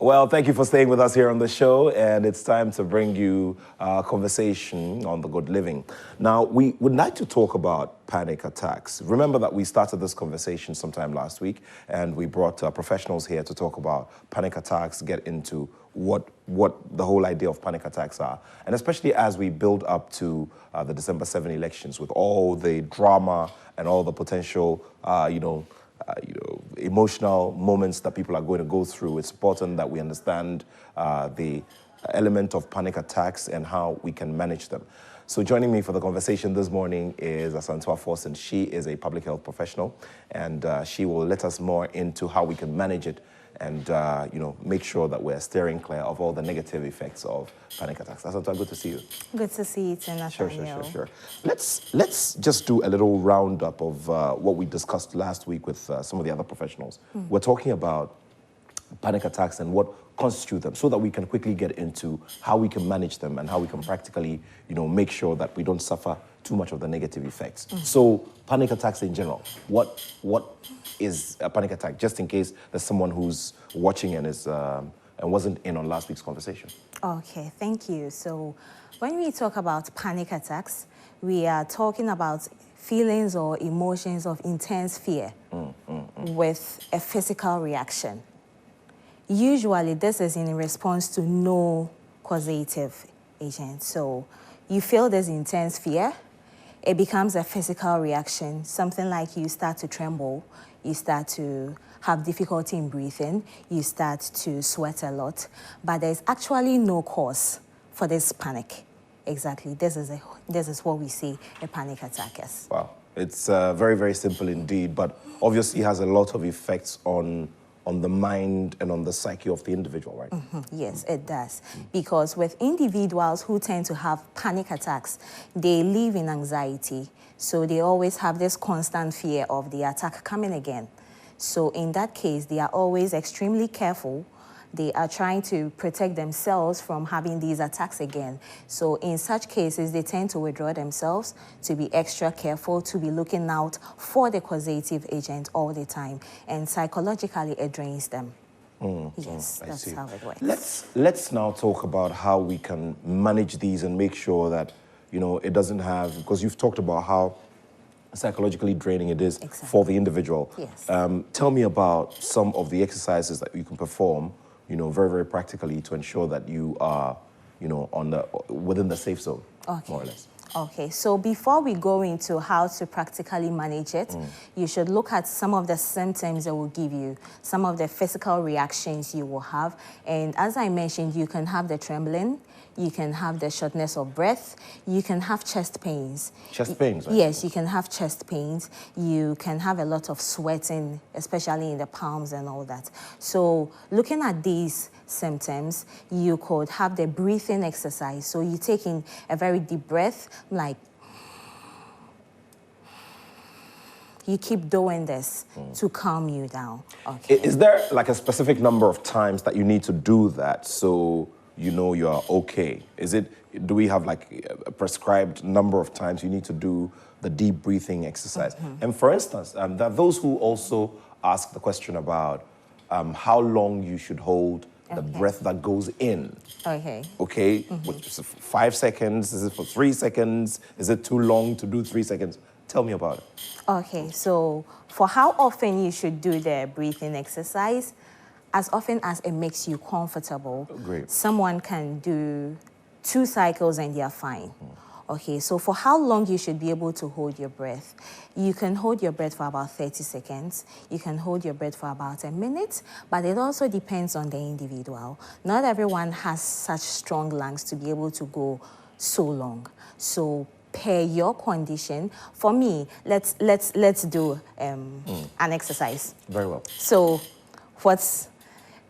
Well, thank you for staying with us here on the show, and it's time to bring you a conversation on the good living. Now, we would like to talk about panic attacks. Remember that we started this conversation sometime last week, and we brought professionals here to talk about panic attacks, get into what the whole idea of panic attacks are, and especially as we build up to the December 7 elections with all the drama and all the potential, emotional moments that people are going to go through. It's important that we understand the element of panic attacks and how we can manage them. So joining me for the conversation this morning is Asantewaa Forson. She is a public health professional, and she will let us more into how we can manage it and make sure that we're steering clear of all the negative effects of panic attacks. Asantewaa, good to see you. Good to see you too, Nathaniel. Sure. Let's just do a little roundup of what we discussed last week with some of the other professionals. We're talking about panic attacks and what constitute them, so that we can quickly get into how we can manage them and how we can practically, make sure that we don't suffer too much of the negative effects. So panic attacks in general, what is a panic attack, just in case there's someone who's watching and is and wasn't in on last week's conversation? Okay, thank you. So when we talk about panic attacks, we are talking about feelings or emotions of intense fear with a physical reaction. Usually this is in response to no causative agent. So you feel this intense fear, it becomes a physical reaction, something like you start to tremble, you start to have difficulty in breathing, you start to sweat a lot, but there's actually no cause for this panic. Exactly, this is what we see a panic attack is. Wow, it's very, very simple indeed, but obviously has a lot of effects on the mind and on the psyche of the individual, right? Yes, it does. Because with individuals who tend to have panic attacks, they live in anxiety. So they always have this constant fear of the attack coming again. So in that case, they are always extremely careful. They are trying to protect themselves from having these attacks again. So in such cases, they tend to withdraw themselves, to be extra careful, to be looking out for the causative agent all the time. And psychologically, it drains them. Yes, that's how it works. Let's now talk about how we can manage these and make sure that, it doesn't have, because you've talked about how psychologically draining it is for the individual. Yes. Tell me about some of the exercises that you can perform, very, very practically, to ensure that you are, within the safe zone, more or less. Okay, so before we go into how to practically manage it, you should look at some of the symptoms it will give you, some of the physical reactions you will have. And as I mentioned, you can have the trembling, you can have the shortness of breath, you can have chest pains. Chest pains? Right? Yes, you can have chest pains. You can have a lot of sweating, especially in the palms and all that. So looking at these symptoms, you could have the breathing exercise. So you take in a very deep breath, like you keep doing this to calm you down. Okay. Is there like a specific number of times that you need to do that so you are okay? Do we have like a prescribed number of times you need to do the deep breathing exercise? And for instance, there are those who also ask the question about how long you should hold the breath that goes in. Okay? 5 seconds? Is it for 3 seconds? Is it too long to do 3 seconds? Tell me about it. Okay, so for how often you should do the breathing exercise, as often as it makes you comfortable. Great. Someone can do 2 cycles and they're fine. Okay, so for how long you should be able to hold your breath? You can hold your breath for about 30 seconds. You can hold your breath for about a minute, but it also depends on the individual. Not everyone has such strong lungs to be able to go so long. So per your condition, for me, let's do an exercise. Very well. So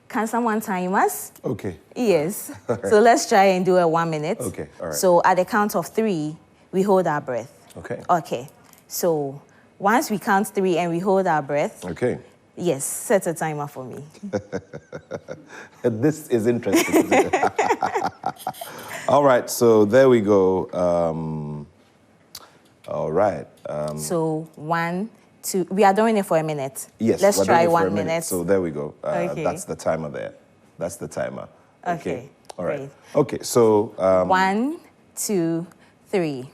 can someone time us? Okay. Yes. So let's try and do a 1 minute. Okay, all right. So at the count of 3, we hold our breath. Okay. Okay. So once we count 3 and we hold our breath. Okay. Yes, set a timer for me. This is interesting. All right, so there we go. All right. So 1, 2, we are doing it for a minute. Yes, Let's we're try doing it for 1 a minute. minute. So there we go. Okay. That's the timer there. That's the timer. Okay. All right. Great. Okay, so 1, 2, 3.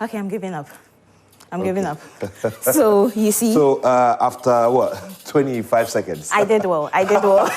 Okay, I'm giving up. I'm giving up. So, you see. So after what, 25 seconds? I did well. I did well.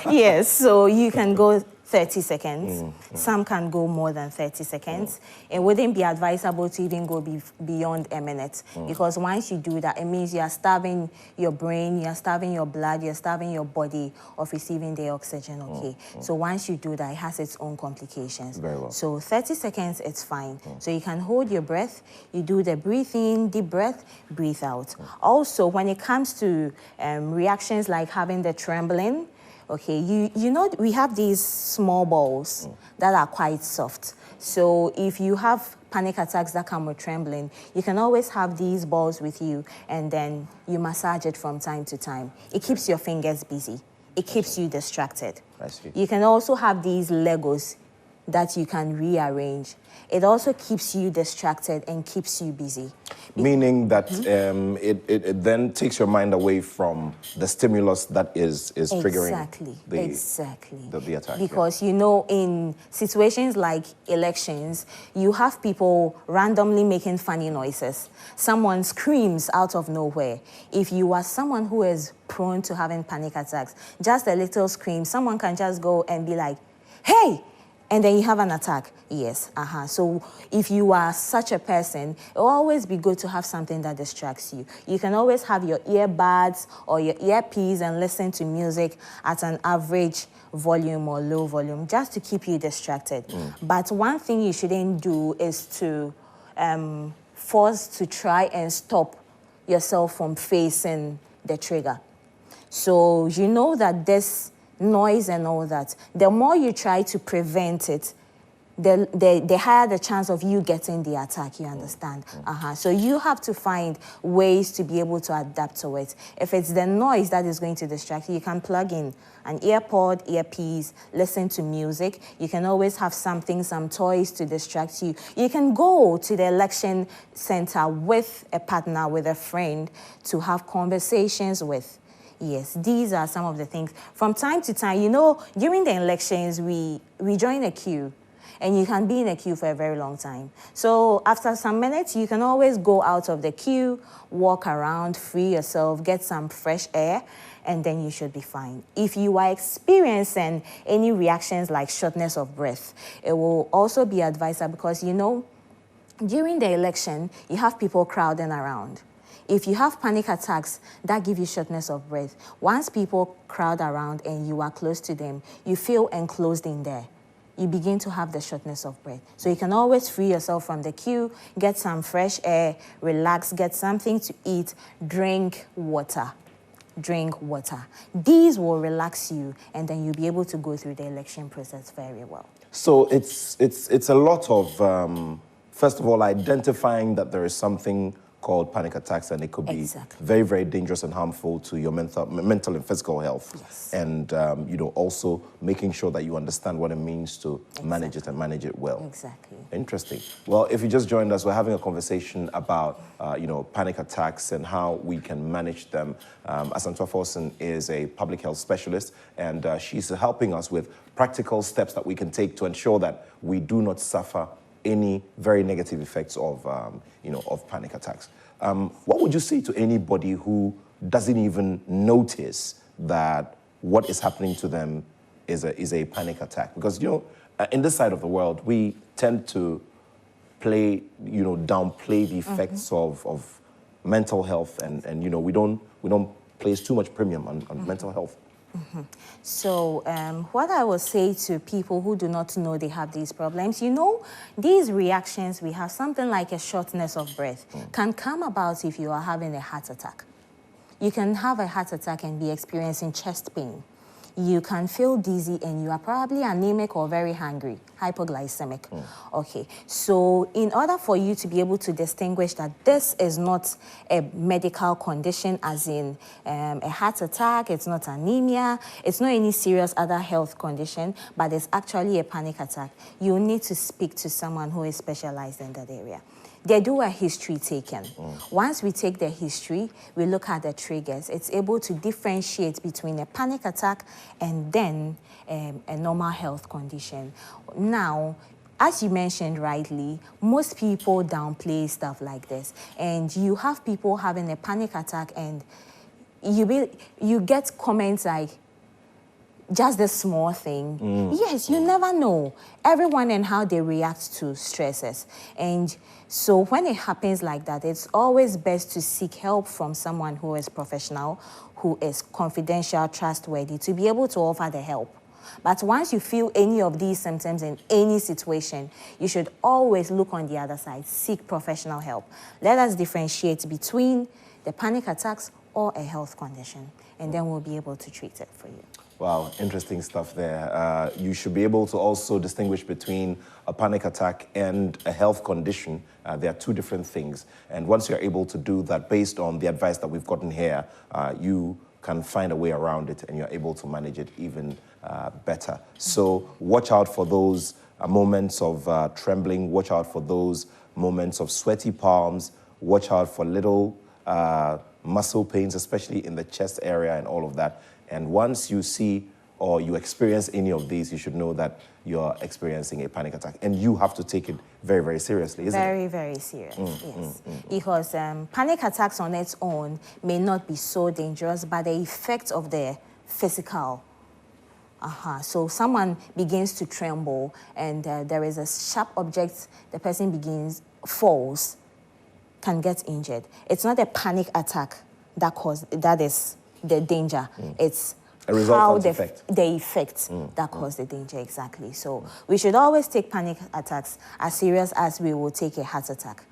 Yes, so you can go 30 seconds. Some can go more than 30 seconds. It wouldn't be advisable to even go beyond a minute because once you do that, it means you are starving your brain, you are starving your blood, you are starving your body of receiving the oxygen, okay? So once you do that, it has its own complications. Very well. So 30 seconds, it's fine. So you can hold your breath, you do the breathe in, deep breath, breathe out. Also, when it comes to reactions like having the trembling, okay, you know we have these small balls that are quite soft. So if you have panic attacks that come with trembling, you can always have these balls with you and then you massage it from time to time. It keeps your fingers busy. It keeps you distracted. I see. You can also have these Legos that you can rearrange. It also keeps you distracted and keeps you busy. Meaning that it then takes your mind away from the stimulus that is triggering the attack. Because, you know, in situations like elections, you have people randomly making funny noises. Someone screams out of nowhere. If you are someone who is prone to having panic attacks, just a little scream, someone can just go and be like, hey! And then you have an attack. Yes, So if you are such a person, it will always be good to have something that distracts you. You can always have your earbuds or your earpiece and listen to music at an average volume or low volume just to keep you distracted. But one thing you shouldn't do is to force to try and stop yourself from facing the trigger. So you know that this noise and all that, the more you try to prevent it, the higher the chance of you getting the attack, you understand? So you have to find ways to be able to adapt to it. If it's the noise that is going to distract you, you can plug in an earpod, earpiece, listen to music. You can always have something, some toys to distract you. You can go to the election center with a partner, with a friend to have conversations with. Yes, these are some of the things. From time to time, you know, during the elections, we join a queue, and you can be in a queue for a very long time. So after some minutes, you can always go out of the queue, walk around, free yourself, get some fresh air, and then you should be fine. If you are experiencing any reactions like shortness of breath, it will also be advisable because, you know, during the election, you have people crowding around. If you have panic attacks, that give you shortness of breath. Once people crowd around and you are close to them, you feel enclosed in there. You begin to have the shortness of breath. So you can always free yourself from the queue, get some fresh air, relax, get something to eat, drink water. Drink water. These will relax you, and then you'll be able to go through the election process very well. So it's a lot of, first of all, identifying that there is something called panic attacks, and it could be very, very dangerous and harmful to your mental and physical health. Yes. And you know, also making sure that you understand what it means to manage it and manage it well. Exactly. Interesting. Well, if you just joined us, we're having a conversation about you know, panic attacks and how we can manage them. Asantwa Forson is a public health specialist, and she's helping us with practical steps that we can take to ensure that we do not suffer any very negative effects of, you know, of panic attacks. What would you say to anybody who doesn't even notice that what is happening to them is a panic attack? Because, you know, in this side of the world, we tend to downplay the effects of mental health, and you know, we don't place too much premium on mental health. So what I will say to people who do not know they have these problems, you know, these reactions we have, something like a shortness of breath, can come about if you are having a heart attack. You can have a heart attack and be experiencing chest pain. you can feel dizzy and you are probably anemic or very hungry, hypoglycemic. Okay, so in order for you to be able to distinguish that this is not a medical condition, as in a heart attack, it's not anemia, it's not any serious other health condition, but it's actually a panic attack, you need to speak to someone who is specialized in that area. They do a history taken. Once we take the history, we look at the triggers. It's able to differentiate between a panic attack and then a normal health condition. Now, as you mentioned rightly, most people downplay stuff like this. And you have people having a panic attack and you get comments like, just this small thing. Yes, you never know. Everyone and how they react to stresses. And so when it happens like that, it's always best to seek help from someone who is professional, who is confidential, trustworthy, to be able to offer the help. But once you feel any of these symptoms in any situation, you should always look on the other side, seek professional help. Let us differentiate between the panic attacks or a health condition, and then we'll be able to treat it for you. Wow, interesting stuff there. You should be able to also distinguish between a panic attack and a health condition. They are two different things. And once you're able to do that based on the advice that we've gotten here, you can find a way around it and you're able to manage it even better. So watch out for those moments of trembling. Watch out for those moments of sweaty palms. Watch out for little muscle pains, especially in the chest area and all of that. And once you see or you experience any of these, you should know that you're experiencing a panic attack. And you have to take it very, very seriously, isn't it? Very, very serious, yes. Because panic attacks on its own may not be so dangerous, but the effect of the physical. So someone begins to tremble and there is a sharp object, the person falls, can get injured. It's not a panic attack that is the danger. It's a result the effect that caused the danger, exactly. So we should always take panic attacks as serious as we will take a heart attack,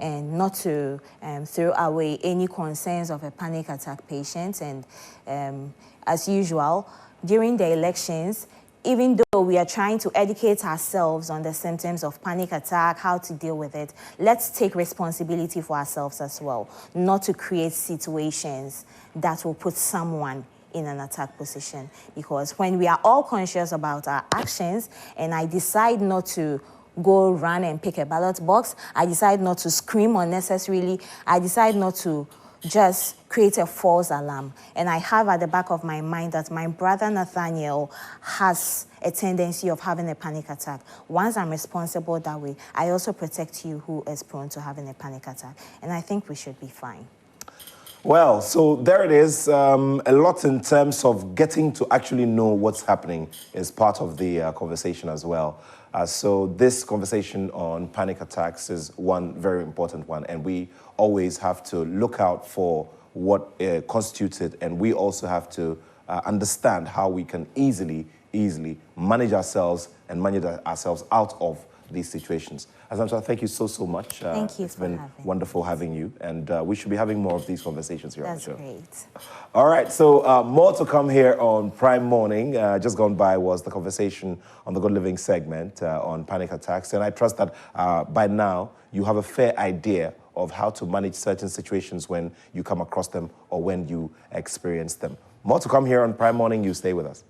and not to throw away any concerns of a panic attack patient. And as usual, during the elections, even though we are trying to educate ourselves on the symptoms of panic attack, how to deal with it, let's take responsibility for ourselves as well, not to create situations that will put someone in an attack position. Because when we are all conscious about our actions, and I decide not to go run and pick a ballot box, I decide not to scream unnecessarily, I decide not to just create a false alarm. And I have at the back of my mind that my brother Nathaniel has a tendency of having a panic attack. Once I'm responsible that way, I also protect you who is prone to having a panic attack. And I think we should be fine. Well, so there it is. A lot in terms of getting to actually know what's happening is part of the conversation as well. So this conversation on panic attacks is one very important one, and we always have to look out for what constitutes it, and we also have to understand how we can easily manage ourselves and manage ourselves out of these situations. Azamsha, thank you so much. Thank you. It's been wonderful having you, and we should be having more of these conversations here on the show. That's great. All right, so more to come here on Prime Morning. Just gone by was the conversation on the Good Living segment on panic attacks, and I trust that by now you have a fair idea of how to manage certain situations when you come across them or when you experience them. More to come here on Prime Morning. You stay with us.